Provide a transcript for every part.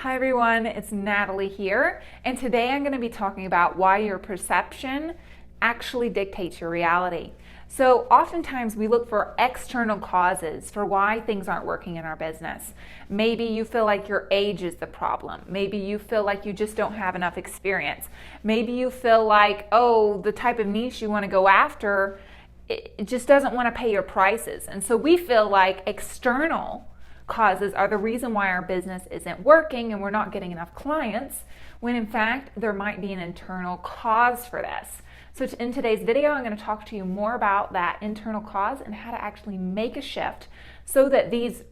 Hi everyone, it's Natalie here, and today I'm going to be talking about why your perception actually dictates your reality. So oftentimes we look for external causes for why things aren't working in our business. Maybe you feel like your age is the problem. Maybe you feel like you just don't have enough experience. Maybe you feel like, the type of niche you want to go after, it just doesn't want to pay your prices. And so we feel like external causes are the reason why our business isn't working and we're not getting enough clients, when in fact there might be an internal cause for this. So in today's video, I'm going to talk to you more about that internal cause and how to actually make a shift so that these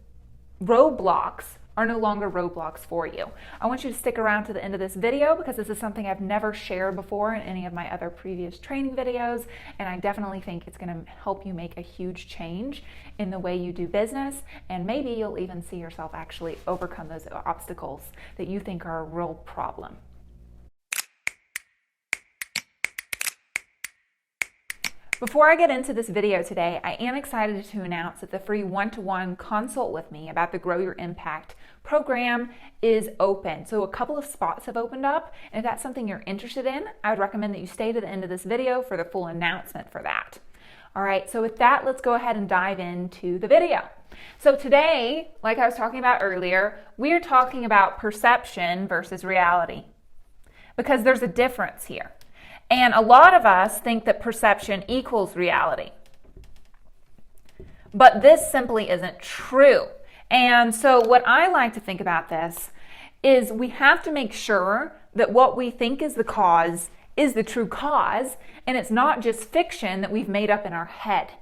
roadblocks are no longer roadblocks for you. I want you to stick around to the end of this video because this is something I've never shared before in any of my other previous training videos, and I definitely think it's going to help you make a huge change in the way you do business, and maybe you'll even see yourself actually overcome those obstacles that you think are a real problem. Before I get into this video today, I am excited to announce that the free one-to-one consult with me about the Grow Your Impact program is open. So a couple of spots have opened up, and if that's something you're interested in, I would recommend that you stay to the end of this video for the full announcement for that. All right, so with that, let's go ahead and dive into the video. So today, like I was talking about earlier, we are talking about perception versus reality, because there's a difference here. And a lot of us think that perception equals reality. But this simply isn't true. And so what I like to think about this is we have to make sure that what we think is the cause is the true cause, and it's not just fiction that we've made up in our head.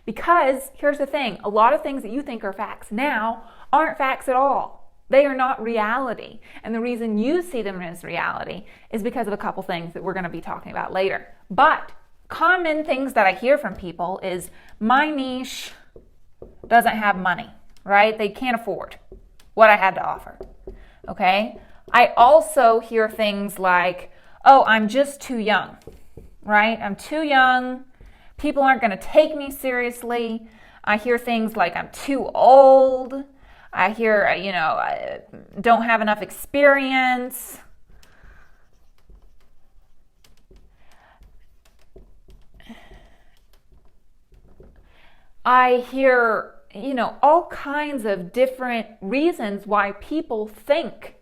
Because here's the thing, a lot of things that you think are facts now aren't facts at all. They are not reality. And the reason you see them as reality is because of a couple things that we're going to be talking about later. But common things that I hear from people is my niche doesn't have money, right? They can't afford what I had to offer. Okay? I also hear things like, I'm just too young, right? I'm too young. People aren't going to take me seriously. I hear things like I'm too old. I hear, I don't have enough experience. I hear, all kinds of different reasons why people think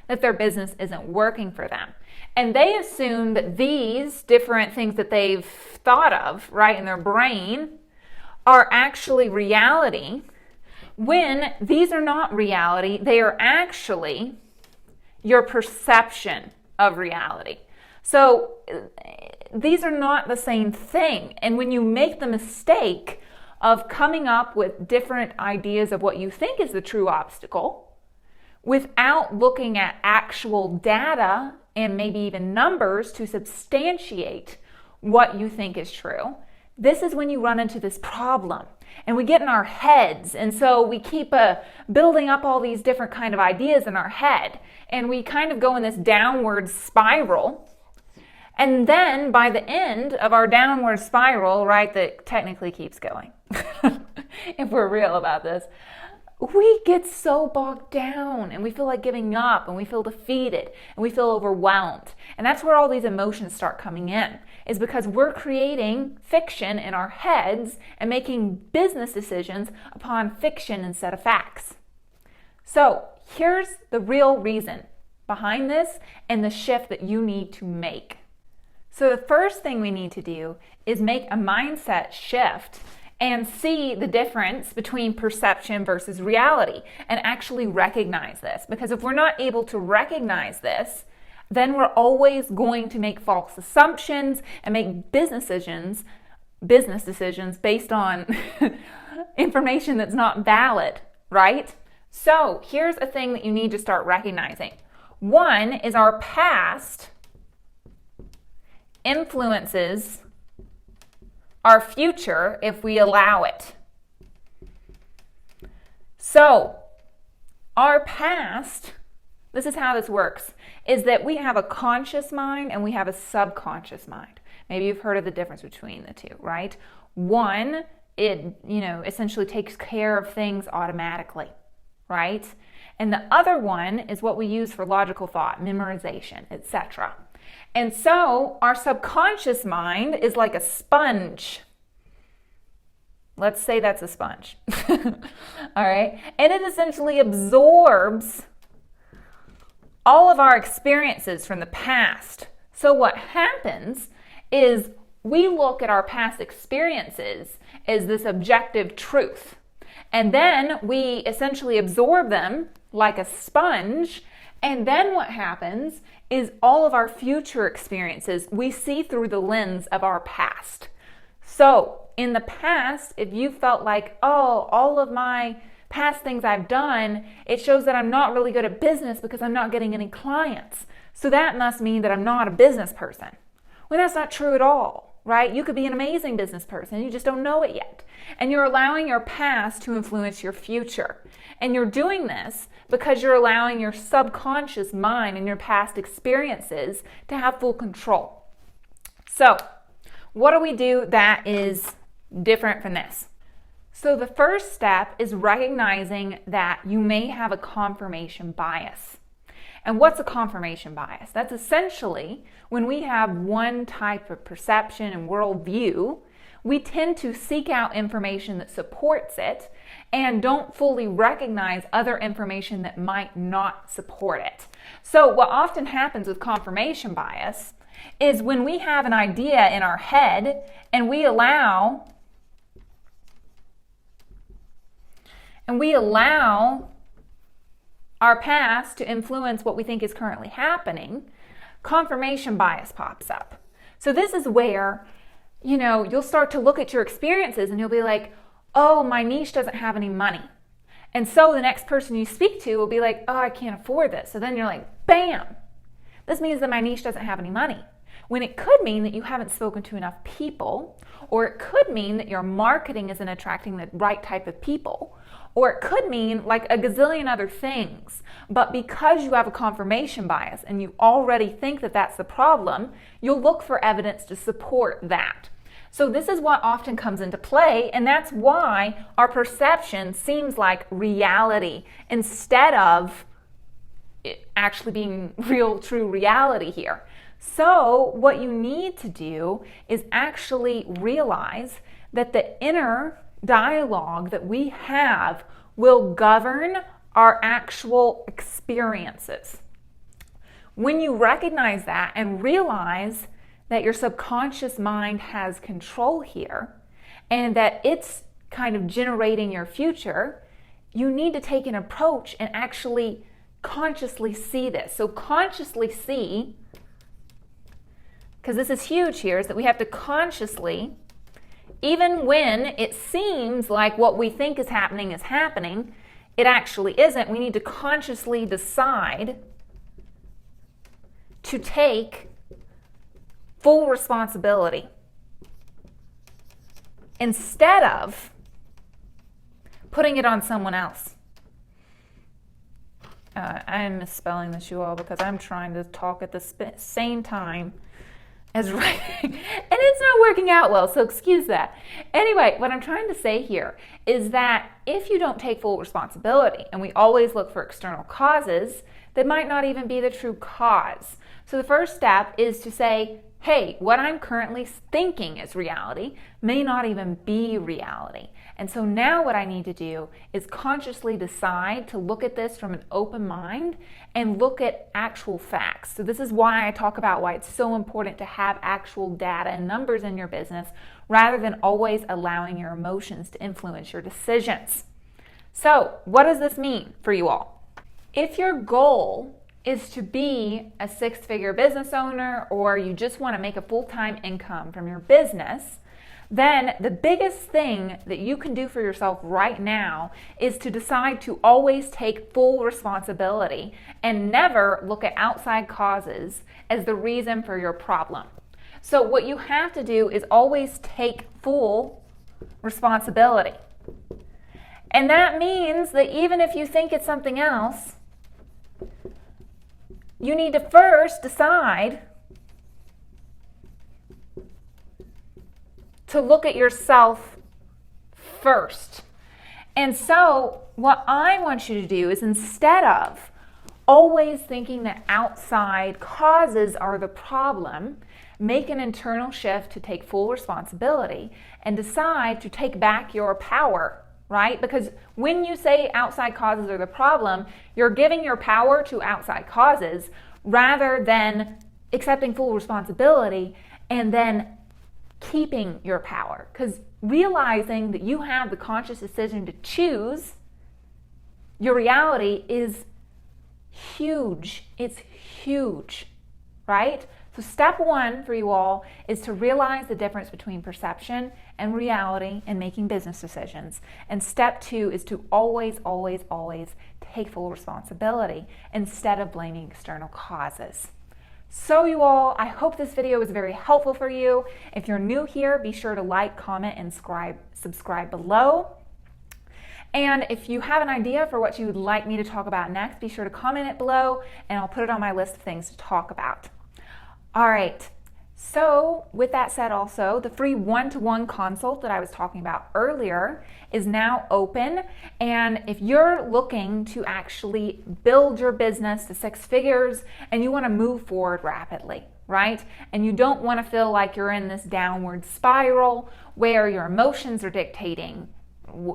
that their business isn't working for them. And they assume that these different things that they've thought of, right, in their brain are actually reality, when these are not reality. They are actually your perception of reality. So these are not the same thing. And when you make the mistake of coming up with different ideas of what you think is the true obstacle without looking at actual data and maybe even numbers to substantiate what you think is true, this is when you run into this problem. And we get in our heads, and so we keep building up all these different kind of ideas in our head, and we kind of go in this downward spiral. And then by the end of our downward spiral, right, that technically keeps going, if we're real about this, we get so bogged down and we feel like giving up and we feel defeated and we feel overwhelmed. And that's where all these emotions start coming in, is because we're creating fiction in our heads and making business decisions upon fiction instead of facts. So here's the real reason behind this and the shift that you need to make. So the first thing we need to do is make a mindset shift and see the difference between perception versus reality and actually recognize this. Because if we're not able to recognize this, then we're always going to make false assumptions and make business decisions based on information that's not valid, right? So here's a thing that you need to start recognizing. One is our past influences our future if we allow it. So our past, this is how this works, is that we have a conscious mind and we have a subconscious mind. Maybe you've heard of the difference between the two, right? One, it essentially takes care of things automatically, right? And the other one is what we use for logical thought, memorization, etc. And so our subconscious mind is like a sponge. Let's say that's a sponge. All right. And it essentially absorbs all of our experiences from the past. So what happens is we look at our past experiences as this objective truth. And then we essentially absorb them like a sponge. And then what happens is all of our future experiences we see through the lens of our past. So in the past, if you felt like, oh, all of my past things I've done, it shows that I'm not really good at business because I'm not getting any clients. So that must mean that I'm not a business person. Well, that's not true at all, right? You could be an amazing business person. You just don't know it yet. And you're allowing your past to influence your future. And you're doing this because you're allowing your subconscious mind and your past experiences to have full control. So, what do we do that is different from this? So the first step is recognizing that you may have a confirmation bias. And what's a confirmation bias? That's essentially when we have one type of perception and worldview, we tend to seek out information that supports it and don't fully recognize other information that might not support it. So what often happens with confirmation bias is when we have an idea in our head and we allow our past to influence what we think is currently happening, confirmation bias pops up. So this is where, you'll start to look at your experiences and you'll be like, oh, my niche doesn't have any money. And so the next person you speak to will be like, oh, I can't afford this. So then you're like, bam, this means that my niche doesn't have any money. When it could mean that you haven't spoken to enough people, or it could mean that your marketing isn't attracting the right type of people, or it could mean like a gazillion other things. But because you have a confirmation bias and you already think that that's the problem, you'll look for evidence to support that. So this is what often comes into play, and that's why our perception seems like reality instead of it actually being real, true reality here. So what you need to do is actually realize that the inner dialogue that we have will govern our actual experiences. When you recognize that and realize that your subconscious mind has control here and that it's kind of generating your future, you need to take an approach and actually consciously see this. So consciously see, because this is huge here, is that we have to consciously, even when it seems like what we think is happening, it actually isn't. We need to consciously decide to take full responsibility instead of putting it on someone else. I'm misspelling this, you all, because I'm trying to talk at the same time as writing, and it's not working out well, so excuse that. Anyway, what I'm trying to say here is that if you don't take full responsibility, and we always look for external causes, that might not even be the true cause. So the first step is to say, hey, what I'm currently thinking is reality may not even be reality. And so now what I need to do is consciously decide to look at this from an open mind and look at actual facts. So this is why I talk about why it's so important to have actual data and numbers in your business rather than always allowing your emotions to influence your decisions. So what does this mean for you all? If your goal is to be a six-figure business owner, or you just want to make a full-time income from your business, then the biggest thing that you can do for yourself right now is to decide to always take full responsibility and never look at outside causes as the reason for your problem. So what you have to do is always take full responsibility. And that means that even if you think it's something else, you need to first decide to look at yourself first. And so what I want you to do is, instead of always thinking that outside causes are the problem, make an internal shift to take full responsibility and decide to take back your power, right? Because when you say outside causes are the problem, you're giving your power to outside causes rather than accepting full responsibility and then keeping your power. Because realizing that you have the conscious decision to choose your reality is huge. It's huge, right? So step one for you all is to realize the difference between perception and reality in making business decisions. And step two is to always, always, always take full responsibility instead of blaming external causes. So you all, I hope this video was very helpful for you. If you're new here, be sure to like, comment, and subscribe below. And if you have an idea for what you would like me to talk about next, be sure to comment it below and I'll put it on my list of things to talk about. All right, so with that said also, the free one-to-one consult that I was talking about earlier is now open. And if you're looking to actually build your business to 6 figures and you want to move forward rapidly, right? And you don't want to feel like you're in this downward spiral where your emotions are dictating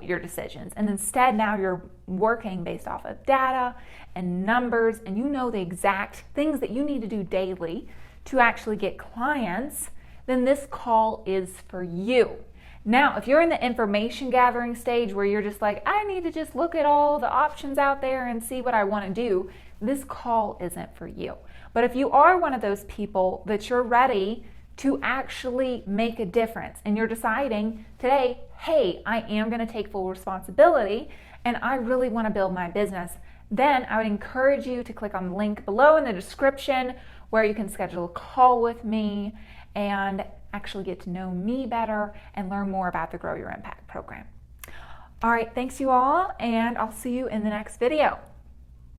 your decisions, and instead now you're working based off of data and numbers, and you know the exact things that you need to do daily to actually get clients, then this call is for you. Now, if you're in the information gathering stage where you're just like, I need to just look at all the options out there and see what I want to do, this call isn't for you. But if you are one of those people that you're ready to actually make a difference and you're deciding today, hey, I am going to take full responsibility and I really want to build my business, then I would encourage you to click on the link below in the description where you can schedule a call with me and actually get to know me better and learn more about the Grow Your Impact program. All right, thanks you all, and I'll see you in the next video.